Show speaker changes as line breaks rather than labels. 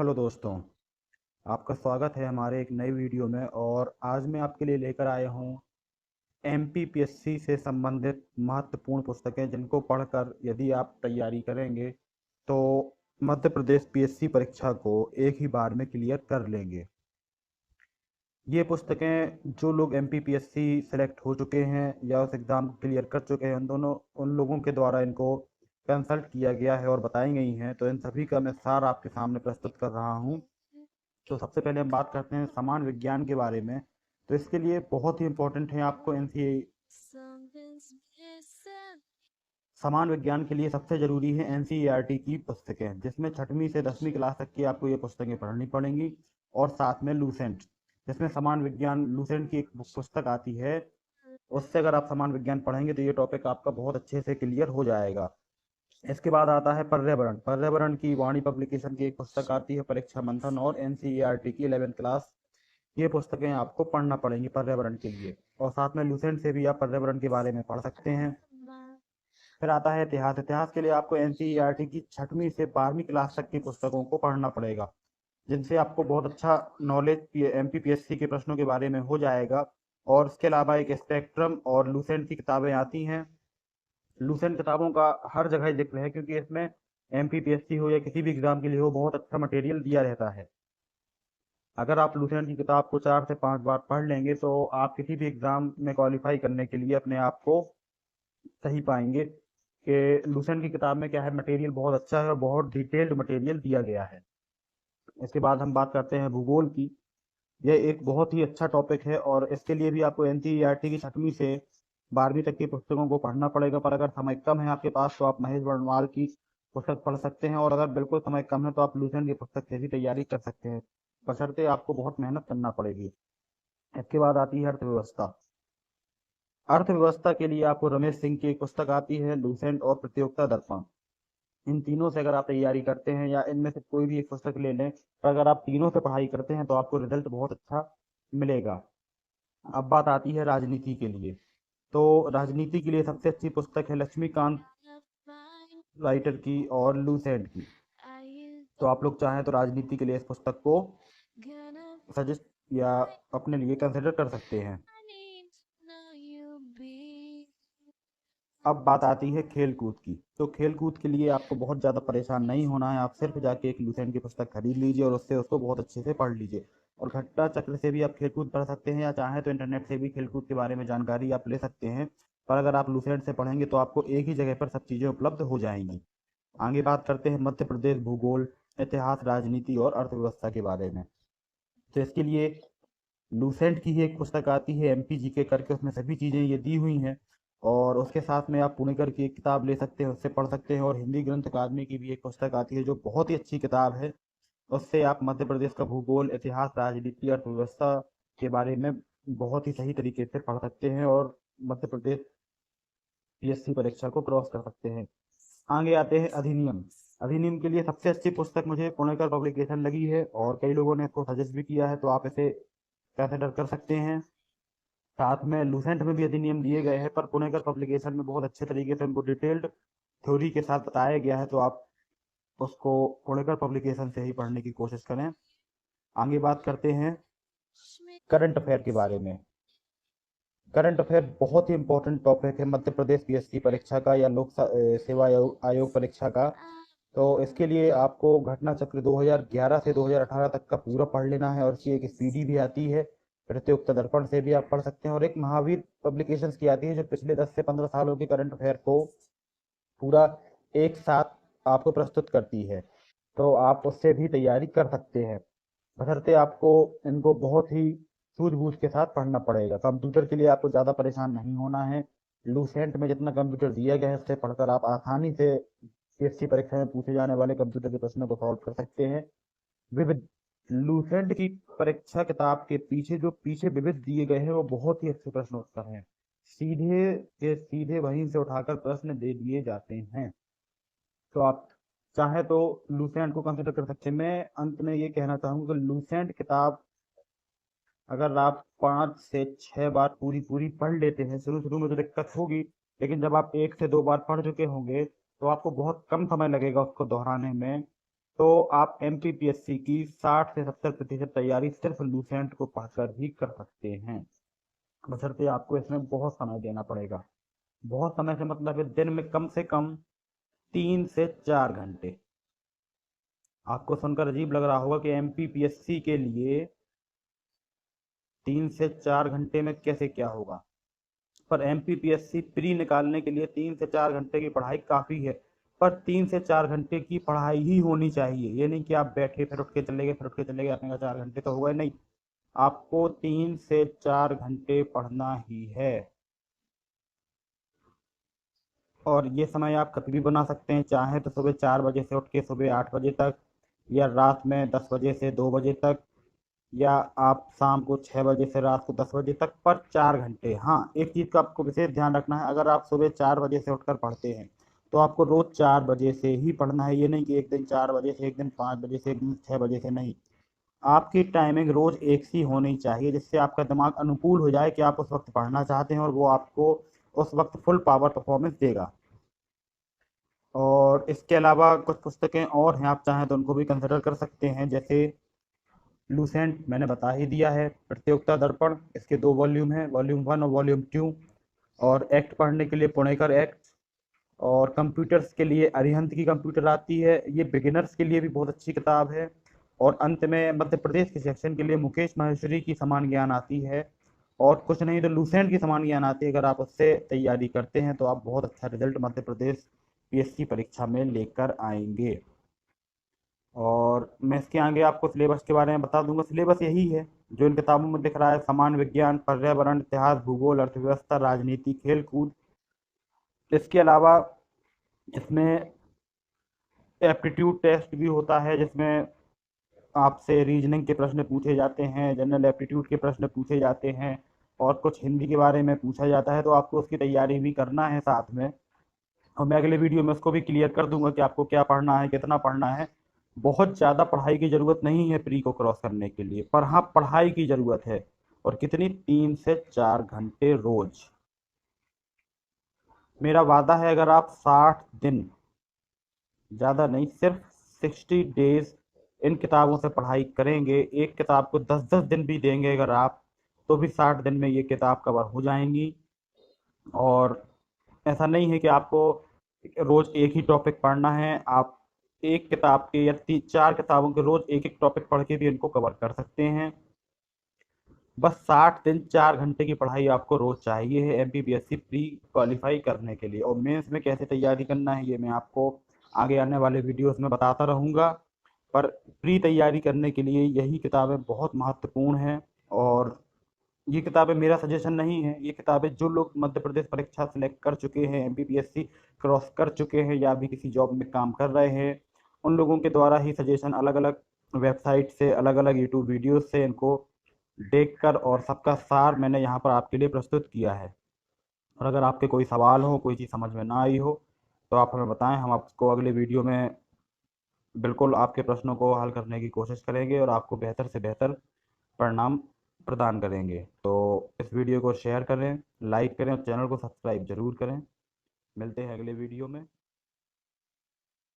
Hello दोस्तों। आपका स्वागत है हमारे एक नई वीडियो में। और आज मैं आपके लिए लेकर आया हूँ एमपीपीएससी से संबंधित महत्वपूर्ण पुस्तकें जिनको पढ़कर यदि आप तैयारी करेंगे तो मध्य प्रदेश पीएससी परीक्षा को एक ही बार में क्लियर कर लेंगे। ये पुस्तकें जो लोग एमपीपीएससी सेलेक्ट हो चुके हैं या उस एग्ज़ाम को क्लियर कर चुके हैं उन लोगों के द्वारा इनको कंसल्ट किया गया है और बताई गई हैं, तो इन सभी का मैं सार आपके सामने प्रस्तुत कर रहा हूँ। तो सबसे पहले हम बात करते हैं समान विज्ञान के बारे में। तो इसके लिए बहुत ही इम्पोर्टेंट है आपको एनसीई। समान विज्ञान के लिए सबसे ज़रूरी है एनसीईआरटी की पुस्तकें, जिसमें छठवीं से 10वीं क्लास तक की आपको ये पुस्तकें पढ़नी पड़ेंगी। और साथ में लूसेंट, जिसमें समान विज्ञान लूसेंट की एक पुस्तक आती है, उससे अगर आप समान विज्ञान पढ़ेंगे तो ये टॉपिक आपका बहुत अच्छे से क्लियर हो जाएगा। इसके बाद आता है पर्यावरण। पर्यावरण की वाणी पब्लिकेशन की एक पुस्तक आती है, परीक्षा मंथन और एनसीईआरटी की 11th क्लास। ये पुस्तकें आपको पढ़ना पड़ेंगी पर्यावरण के लिए, और साथ में लूसेंट से भी आप पर्यावरण के बारे में पढ़ सकते हैं। फिर आता है इतिहास। इतिहास के लिए आपको एनसीईआरटी की 6वीं से 12वीं क्लास तक की पुस्तकों को पढ़ना पड़ेगा, जिनसे आपको बहुत अच्छा नॉलेज एमपीपीएससी के प्रश्नों के बारे में हो जाएगा। और इसके अलावा एक स्पेक्ट्रम और लूसेंट की किताबें आती हैं। लूसेंट किताबों का हर जगह जिक्र है, क्योंकि इसमें एमपीपीएससी हो या किसी भी एग्जाम के लिए हो, बहुत अच्छा मटेरियल दिया रहता है। अगर आप लूसेंट की किताब को 4 से 5 बार पढ़ लेंगे तो आप किसी भी एग्जाम में क्वालिफाई करने के लिए अपने आप को सही पाएंगे कि लूसेंट की किताब में क्या है, मटेरियल बहुत अच्छा है और बहुत डिटेल्ड मटेरियल दिया गया है। इसके बाद हम बात करते हैं भूगोल की। यह एक बहुत ही अच्छा टॉपिक है और इसके लिए भी आपको एनसीईआरटी की 6वीं से 12वीं तक की पुस्तकों को पढ़ना पड़ेगा। पर अगर समय कम है आपके पास तो आप महेश वर्णवाल की पुस्तक पढ़ सकते हैं, और अगर बिल्कुल समय कम है तो आप लूसेंट की पुस्तक से भी तैयारी कर सकते हैं, बशर्ते आपको बहुत मेहनत करना पड़ेगी। इसके बाद आती है अर्थव्यवस्था। अर्थव्यवस्था के लिए आपको रमेश सिंह की एक पुस्तक आती है, लूसेंट और प्रतियोगिता दर्पण। इन तीनों से अगर आप तैयारी करते हैं या इनमें से कोई भी एक पुस्तक ले लें, पर अगर आप तीनों से पढ़ाई करते हैं तो आपको रिजल्ट बहुत अच्छा मिलेगा। अब बात आती है राजनीति के लिए। तो राजनीति के लिए सबसे अच्छी पुस्तक है लक्ष्मीकांत राइटर की और लूसेंट की। तो आप लोग चाहें तो राजनीति के लिए इस पुस्तक को सजेस्ट या अपने लिए कंसिडर कर सकते हैं। अब बात आती है खेल कूद की। तो खेल कूद के लिए आपको बहुत ज़्यादा परेशान नहीं होना है, आप सिर्फ जाके एक लूसेंट की पुस्तक खरीद लीजिए और उससे उसको बहुत अच्छे से पढ़ लीजिए। और घट्टा चक्र से भी आप खेल कूद पढ़ सकते हैं, या चाहें तो इंटरनेट से भी खेल कूद के बारे में जानकारी आप ले सकते हैं। पर अगर आप लूसेंट से पढ़ेंगे तो आपको एक ही जगह पर सब चीज़ें उपलब्ध हो जाएंगी। आगे बात करते हैं मध्य प्रदेश भूगोल, इतिहास, राजनीति और अर्थव्यवस्था के बारे में। तो इसके लिए लूसेंट की ही एक पुस्तक आती है एमपीजीके करके, उसमें सभी चीज़ें ये दी हुई हैं। और उसके साथ में आप पुणेकर की एक किताब ले सकते हैं, उससे पढ़ सकते हैं। और हिंदी ग्रंथ अकादमी की भी एक पुस्तक आती है जो बहुत ही अच्छी किताब है, उससे आप मध्य प्रदेश का भूगोल, इतिहास, राजनीति, अर्थव्यवस्था के बारे में बहुत ही सही तरीके से पढ़ सकते हैं और मध्य प्रदेश पीएससी परीक्षा को क्रॉस कर सकते हैं। आगे आते हैं अधिनियम। अधिनियम के लिए सबसे अच्छी पुस्तक मुझे पुणेकर पब्लिकेशन लगी है, और कई लोगों ने इसको सजेस्ट भी किया है, तो आप इसे कंसिडर कर सकते हैं। साथ में लूसेंट में भी अधिनियम दिए गए हैं, पर पुणेकर पब्लिकेशन में बहुत अच्छे तरीके से उनको डिटेल्ड थ्योरी के साथ बताया गया है, तो आप उसको पुणेकर पब्लिकेशन से ही पढ़ने की कोशिश करें। आगे बात करते हैं करंट अफेयर के बारे में। करंट अफेयर बहुत ही इंपॉर्टेंट टॉपिक है मध्य प्रदेश पीएससी परीक्षा का या सेवा आयोग परीक्षा का। तो इसके लिए आपको घटना चक्र 2011 से 2018 तक का पूरा पढ़ लेना है, और इसकी एक स्पीडी भी आती है, प्रतियोगिता दर्पण से भी आप पढ़ सकते हैं। और एक महावीर पब्लिकेशंस की आती है जो पिछले 10 से 15 सालों के करंट अफेयर को पूरा एक साथ आपको प्रस्तुत करती है, तो आप उससे भी तैयारी कर सकते हैं। बशर्ते आपको इनको बहुत ही सूझबूझ के साथ पढ़ना पड़ेगा। कंप्यूटर के लिए आपको ज़्यादा परेशान नहीं होना है। लूसेंट में जितना कंप्यूटर दिया गया है उससे पढ़कर आप आसानी से पीएससी परीक्षा में पूछे जाने वाले कंप्यूटर के प्रश्नों को सॉल्व कर सकते हैं। विविध लूसेंट की परीक्षा किताब के पीछे जो पीछे विविध दिए गए हैं वो बहुत ही अच्छे प्रश्न उत्तर हैं, सीधे के सीधे वहीं से उठाकर प्रश्न दे दिए जाते हैं। तो आप चाहे तो लूसेंट को कंसिडर कर सकते हैं। मैं अंत में ये कहना चाहूंगा कि लूसेंट किताब अगर आप 5 से 6 बार पूरी पूरी पढ़ लेते हैं, शुरू शुरू में तो दिक्कत होगी, लेकिन जब आप 1 से 2 बार पढ़ चुके होंगे तो आपको बहुत कम समय लगेगा उसको दोहराने में। तो आप एमपीपीएससी की 60 से 70% तैयारी सिर्फ लूसेंट को पढ़कर ही कर सकते हैं। बशर्ते आपको इसमें बहुत समय देना पड़ेगा। बहुत समय से मतलब है दिन में कम से कम 3 से 4 घंटे। आपको सुनकर अजीब लग रहा होगा कि एमपीपीएससी के लिए 3 से 4 घंटे में कैसे क्या होगा, पर एमपीपीएससी प्री निकालने के लिए 3 से 4 घंटे की पढ़ाई काफ़ी है। पर 3 से 4 घंटे की पढ़ाई ही होनी चाहिए। ये नहीं कि आप बैठे फिर उठ के चले गए, फिर उठ के चले गए, आपने कहा 4 घंटे तो हो गए, नहीं। आपको 3 से 4 घंटे पढ़ना ही है। और ये समय आप कभी भी बना सकते हैं, चाहे तो सुबह 4 बजे से उठ के सुबह 8 बजे तक, या रात में 10 बजे से 2 बजे तक, या आप शाम को 6 बजे से रात को 10 बजे तक, पर 4 घंटे। हाँ, एक चीज़ का आपको विशेष ध्यान रखना है, अगर आप सुबह 4 बजे से उठकर पढ़ते हैं तो आपको रोज़ 4 बजे से ही पढ़ना है। ये नहीं कि एक दिन 4 बजे से, एक दिन 5 बजे से, एक दिन 6 बजे से, नहीं। आपकी टाइमिंग रोज़ एक सी होनी चाहिए, जिससे आपका दिमाग अनुकूल हो जाए कि आप उस वक्त पढ़ना चाहते हैं और वो आपको उस वक्त फुल पावर परफॉर्मेंस देगा। और इसके अलावा कुछ पुस्तकें और हैं, आप चाहें तो उनको भी कंसिडर कर सकते हैं, जैसे लूसेंट मैंने बता ही दिया है। प्रतियोगिता दर्पण, इसके 2 वॉल्यूम हैं, वॉल्यूम 1 और वॉल्यूम 2। और एक्ट पढ़ने के लिए पुणेकर एक्ट। और कंप्यूटर्स के लिए अरिहंत की कंप्यूटर आती है, ये बिगिनर्स के लिए भी बहुत अच्छी किताब है। और अंत में मध्य प्रदेश के सेक्शन के लिए मुकेश माहेश्वरी की समान ज्ञान आती है। और कुछ नहीं तो लूसेंट की समान ज्ञान आती है। अगर आप उससे तैयारी करते हैं तो आप बहुत अच्छा रिजल्ट मध्य प्रदेश पीएससी परीक्षा में लेकर आएंगे। और मैं इसके आगे आपको सिलेबस के बारे में बता दूंगा। सिलेबस यही है जो इन किताबों में दिख रहा है: सामान्य विज्ञान, पर्यावरण, इतिहास, भूगोल, अर्थव्यवस्था, राजनीति, खेल कूद। इसके अलावा इसमें एप्टीट्यूड टेस्ट भी होता है, जिसमें आपसे रीजनिंग के प्रश्न पूछे जाते हैं, जनरल एप्टीट्यूड के प्रश्न पूछे जाते हैं, और कुछ हिंदी के बारे में पूछा जाता है। तो आपको उसकी तैयारी भी करना है साथ में। और मैं अगले वीडियो में उसको भी क्लियर कर दूंगा कि आपको क्या पढ़ना है, कितना पढ़ना है। बहुत ज़्यादा पढ़ाई की ज़रूरत नहीं है प्री को क्रॉस करने के लिए, पर हाँ पढ़ाई की ज़रूरत है। और कितनी? 3 से 4 घंटे रोज। मेरा वादा है, अगर आप 60 दिन, ज़्यादा नहीं, सिर्फ 60 डेज इन किताबों से पढ़ाई करेंगे, एक किताब को 10-10 दिन भी देंगे अगर आप, तो भी 60 दिन में ये किताब कवर हो जाएंगी। और ऐसा नहीं है कि आपको रोज एक ही टॉपिक पढ़ना है। आप एक किताब के या 3-4 किताबों के रोज एक एक टॉपिक पढ़ के भी इनको कवर कर सकते हैं। बस 60 दिन 4 घंटे की पढ़ाई आपको रोज चाहिए है एमपीपीएससी प्री क्वालिफाई करने के लिए। और मेंस में कैसे तैयारी करना है ये मैं आपको आगे आने वाले वीडियोस में बताता रहूँगा। पर प्री तैयारी करने के लिए यही किताबें बहुत महत्वपूर्ण हैं। और ये किताबें मेरा सजेशन नहीं है, ये किताबें जो लोग मध्य प्रदेश परीक्षा सेलेक्ट कर चुके हैं, एमपीपीएससी क्रॉस कर चुके हैं, या भी किसी जॉब में काम कर रहे हैं, उन लोगों के द्वारा ही सजेशन अलग अलग वेबसाइट से, अलग अलग यूट्यूब वीडियोस से इनको देखकर और सबका सार मैंने यहाँ पर आपके लिए प्रस्तुत किया है। और अगर आपके कोई सवाल हो, कोई चीज़ समझ में ना आई हो, तो आप हमें बताएं, हम आपको अगले वीडियो में बिल्कुल आपके प्रश्नों को हल करने की कोशिश करेंगे और आपको बेहतर से बेहतर परिणाम प्रदान करेंगे। तो इस वीडियो को शेयर करें, लाइक करें और चैनल को सब्सक्राइब जरूर करें। मिलते हैं अगले वीडियो में।